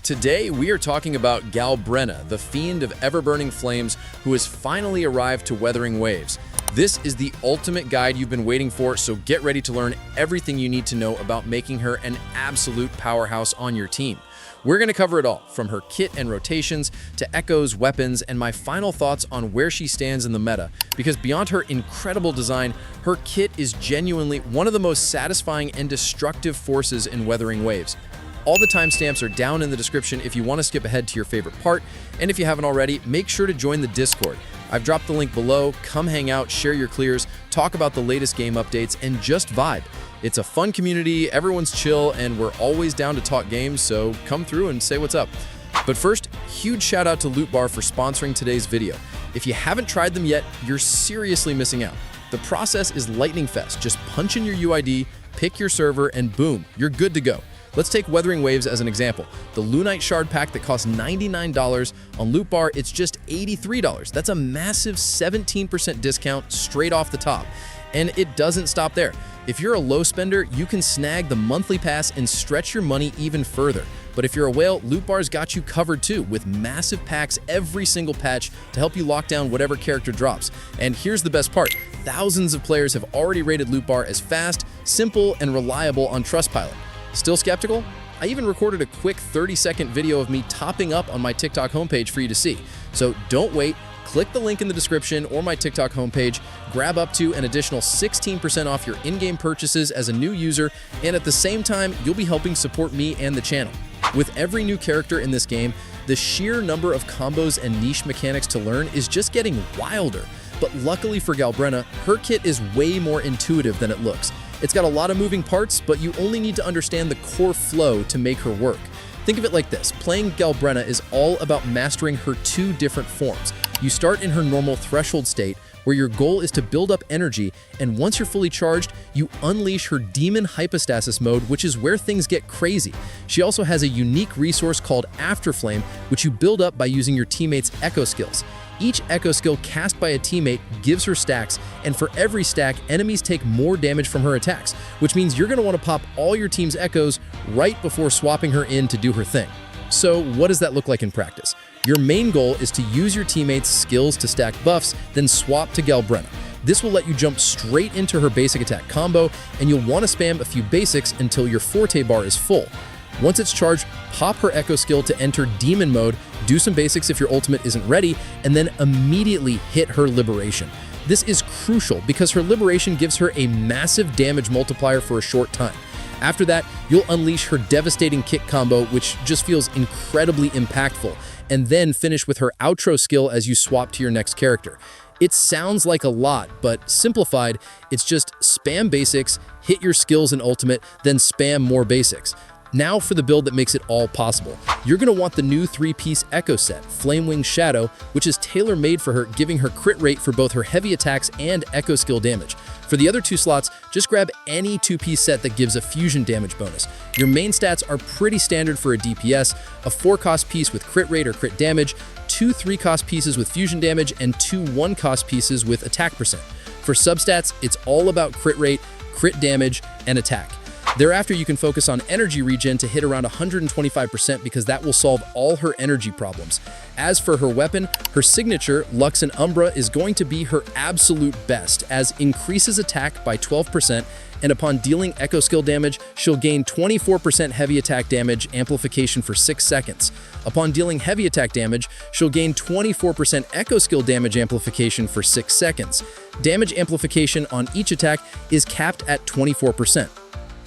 Today, we are talking about Galbrena, the fiend of ever-burning flames who has finally arrived to Wuthering Waves. This is the ultimate guide you've been waiting for, so get ready to learn everything you need to know about making her an absolute powerhouse on your team. We're going to cover it all, from her kit and rotations to echoes, weapons, and my final thoughts on where she stands in the meta, because beyond her incredible design, her kit is genuinely one of the most satisfying and destructive forces in Wuthering Waves. All the timestamps are down in the description if you want to skip ahead to your favorite part, and if you haven't already, make sure to join the Discord. I've dropped the link below. Come hang out, share your clears, talk about the latest game updates, and just vibe. It's a fun community, everyone's chill, and we're always down to talk games, so come through and say what's up. But first, huge shout out to Loot Bar for sponsoring today's video. If you haven't tried them yet, you're seriously missing out. The process is lightning fast. Just punch in your UID, pick your server, and boom, you're good to go. Let's take Wuthering Waves as an example. The Lunite Shard Pack that costs $99, on Loot Bar it's just $83. That's a massive 17% discount straight off the top. And it doesn't stop there. If you're a low spender, you can snag the monthly pass and stretch your money even further. But if you're a whale, Loot Bar's got you covered too, with massive packs every single patch to help you lock down whatever character drops. And here's the best part. Thousands of players have already rated Loot Bar as fast, simple, and reliable on Trustpilot. Still skeptical? I even recorded a quick 30-second video of me topping up on my TikTok homepage for you to see. So don't wait, click the link in the description or my TikTok homepage, grab up to an additional 16% off your in-game purchases as a new user, and at the same time, you'll be helping support me and the channel. With every new character in this game, the sheer number of combos and niche mechanics to learn is just getting wilder. But luckily for Galbrena, her kit is way more intuitive than it looks. It's got a lot of moving parts, but you only need to understand the core flow to make her work. Think of it like this. Playing Galbrena is all about mastering her two different forms. You start in her normal threshold state, where your goal is to build up energy, and once you're fully charged, you unleash her Demon Hypostasis mode, which is where things get crazy. She also has a unique resource called Afterflame, which you build up by using your teammates' echo skills. Each echo skill cast by a teammate gives her stacks, and for every stack, enemies take more damage from her attacks, which means you're going to want to pop all your team's echoes right before swapping her in to do her thing. So what does that look like in practice? Your main goal is to use your teammates' skills to stack buffs, then swap to Galbrena. This will let you jump straight into her basic attack combo, and you'll want to spam a few basics until your forte bar is full. Once it's charged, pop her echo skill to enter demon mode, do some basics if your ultimate isn't ready, and then immediately hit her liberation. This is crucial because her liberation gives her a massive damage multiplier for a short time. After that, you'll unleash her devastating kick combo, which just feels incredibly impactful, and then finish with her outro skill as you swap to your next character. It sounds like a lot, but simplified, it's just spam basics, hit your skills and ultimate, then spam more basics. Now for the build that makes it all possible. You're going to want the new 3-piece Echo set, Flamewing Shadow, which is tailor-made for her, giving her crit rate for both her heavy attacks and echo skill damage. For the other two slots, just grab any 2-piece set that gives a fusion damage bonus. Your main stats are pretty standard for a DPS, a 4-cost piece with crit rate or crit damage, 2 3-cost pieces with fusion damage, and 2 1-cost pieces with attack percent. For substats, it's all about crit rate, crit damage, and attack. Thereafter, you can focus on energy regen to hit around 125% because that will solve all her energy problems. As for her weapon, her signature, Lux Umbra, is going to be her absolute best, as increases attack by 12%, and upon dealing echo skill damage, she'll gain 24% heavy attack damage amplification for 6 seconds. Upon dealing heavy attack damage, she'll gain 24% echo skill damage amplification for 6 seconds. Damage amplification on each attack is capped at 24%.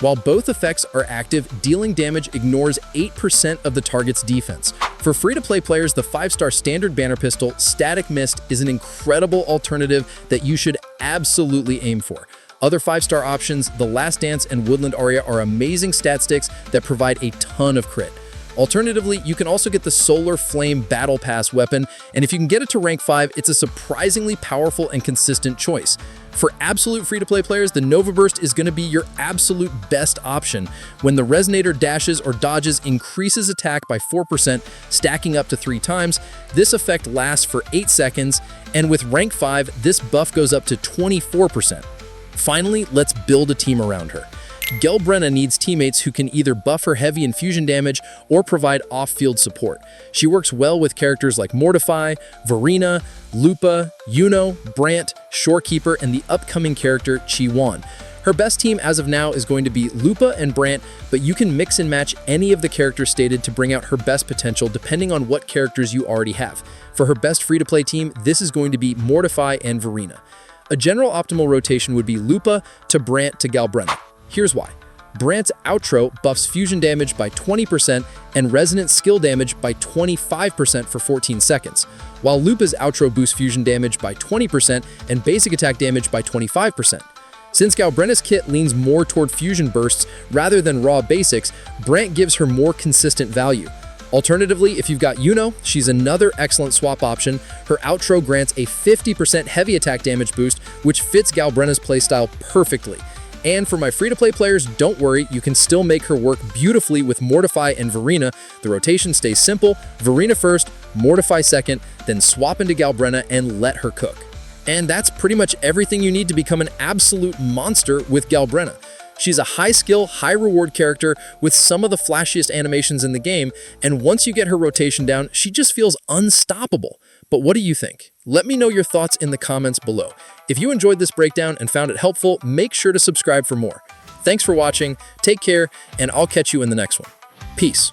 While both effects are active, dealing damage ignores 8% of the target's defense. For free-to-play players, the 5-star standard banner pistol, Static Mist, is an incredible alternative that you should absolutely aim for. Other 5-star options, the Last Dance and Woodland Aria, are amazing stat sticks that provide a ton of crit. Alternatively, you can also get the Solar Flame Battle Pass weapon, and if you can get it to rank 5, it's a surprisingly powerful and consistent choice. For absolute free-to-play players, the Nova Burst is going to be your absolute best option. When the resonator dashes or dodges increases attack by 4%, stacking up to 3 times. This effect lasts for 8 seconds, and with rank 5, this buff goes up to 24%. Finally, let's build a team around her. Galbrena needs teammates who can either buff her heavy infusion damage or provide off-field support. She works well with characters like Mortify, Verena, Lupa, Yuno, Brant, Shorekeeper, and the upcoming character Jueyuan. Her best team as of now is going to be Lupa and Brant, but you can mix and match any of the characters stated to bring out her best potential depending on what characters you already have. For her best free-to-play team, this is going to be Mortify and Verena. A general optimal rotation would be Lupa to Brant to Galbrena. Here's why. Brant's outro buffs fusion damage by 20% and resonant skill damage by 25% for 14 seconds, while Lupa's outro boosts fusion damage by 20% and basic attack damage by 25%. Since Galbrena's kit leans more toward fusion bursts rather than raw basics, Brant gives her more consistent value. Alternatively, if you've got Yuno, she's another excellent swap option. Her outro grants a 50% heavy attack damage boost, which fits Galbrena's playstyle perfectly. And for my free-to-play players, don't worry, you can still make her work beautifully with Mortify and Verena. The rotation stays simple: Verena first, Mortify second, then swap into Galbrena and let her cook. And that's pretty much everything you need to become an absolute monster with Galbrena. She's a high-skill, high-reward character with some of the flashiest animations in the game, and once you get her rotation down, she just feels unstoppable. But what do you think? Let me know your thoughts in the comments below. If you enjoyed this breakdown and found it helpful, make sure to subscribe for more. Thanks for watching, take care, and I'll catch you in the next one. Peace.